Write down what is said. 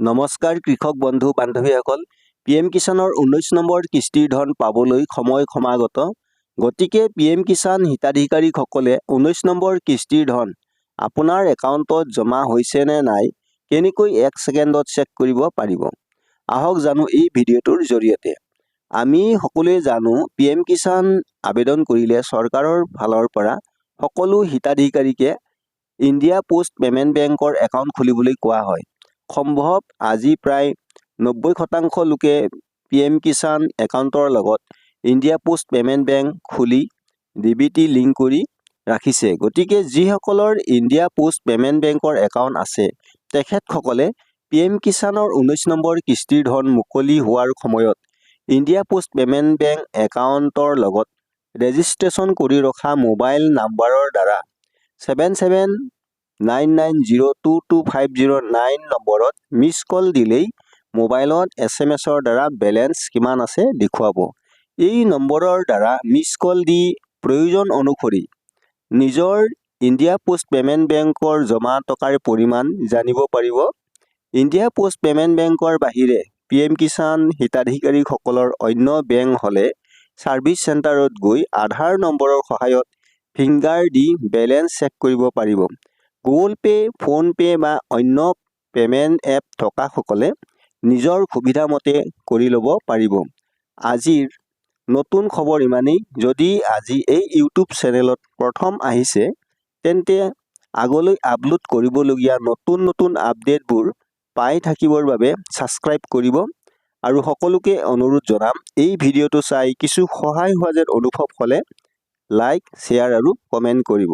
নমস্কাৰ কৃষক বন্ধু বান্ধৱীসকল, PM কিষাণৰ 19 নম্বৰ কিস্তিৰ ধন পাবলৈ সময় সমাগত। গতিকে PM কিষাণ হিতাধিকাৰীসকলে 19 নম্বৰ কিস্তিৰ ধন আপোনাৰ একাউণ্টত জমা হৈছে নে নাই কেনেকৈ 1 ছেকেণ্ডত চেক কৰিব পাৰিব। আহক জানো এই ভিডিঅ'টোৰ জৰিয়তে। আমি সকলোৱে জানো PM কিষাণ আবেদন কৰিলে চৰকাৰৰ ফালৰ পৰা সকলো হিতাধিকাৰীকে ইণ্ডিয়া পোষ্ট পেমেণ্ট বেংকৰ একাউণ্ট খুলিবলৈ কোৱা হয়। সম্ভৱ আজি প্ৰায় 90% লোকে PM কিষাণ একাউণ্টৰ লগত ইণ্ডিয়া পোষ্ট পেমেণ্ট বেংক খুলি DBT লিংক কৰি ৰাখিছে। গতিকে যিসকলৰ ইণ্ডিয়া পোষ্ট পেমেণ্ট বেংকৰ একাউণ্ট আছে তেখেতসকলে PM কিষাণৰ 19 নম্বৰ কিস্তিৰ ধন মুকলি হোৱাৰ সময়ত ইণ্ডিয়া পোষ্ট পেমেণ্ট বেংক একাউণ্টৰ লগত ৰেজিষ্ট্ৰেশ্যন কৰি ৰখা মোবাইল নাম্বাৰৰ দ্বাৰা 7799022509 নম্বৰত মিছ কল দিলেই মোবাইলত SMS-ৰ দ্বাৰা বেলেঞ্চ কিমান আছে দেখুৱাব। এই নম্বৰৰ দ্বাৰা মিছ কল দি প্ৰয়োজন অনুসৰি নিজৰ ইণ্ডিয়া পোষ্ট পেমেণ্ট বেংকৰ জমা টকাৰ পৰিমাণ জানিব পাৰিব। ইণ্ডিয়া পোষ্ট পেমেণ্ট বেংকৰ বাহিৰে PM কিষাণ হিতাধিকাৰীসকলৰ অন্য বেংক হ'লে ছাৰ্ভিচ চেণ্টাৰত গৈ আধাৰ নম্বৰৰ সহায়ত ফিংগাৰ দি বেলেঞ্চ চেক কৰিব পাৰিব। গুগল পে', ফোন পে' বা অন্য পেমেণ্ট এপ থকাসকলে নিজৰ সুবিধা মতে কৰি ল'ব পাৰিব। আজিৰ নতুন খবৰ ইমানেই। যদি আজি এই ইউটিউব চেনেলত প্ৰথম আহিছে তেন্তে আগলৈ আপলোড কৰিবলগীয়া নতুন আপডেটবোৰ পাই থাকিবৰ বাবে ছাবস্ক্ৰাইব কৰিব আৰু সকলোকে অনুৰোধ জনাম এই ভিডিঅ'টো চাই কিছু সহায় হোৱা যেন অনুভৱ হ'লে লাইক, শ্বেয়াৰ আৰু কমেণ্ট কৰিব।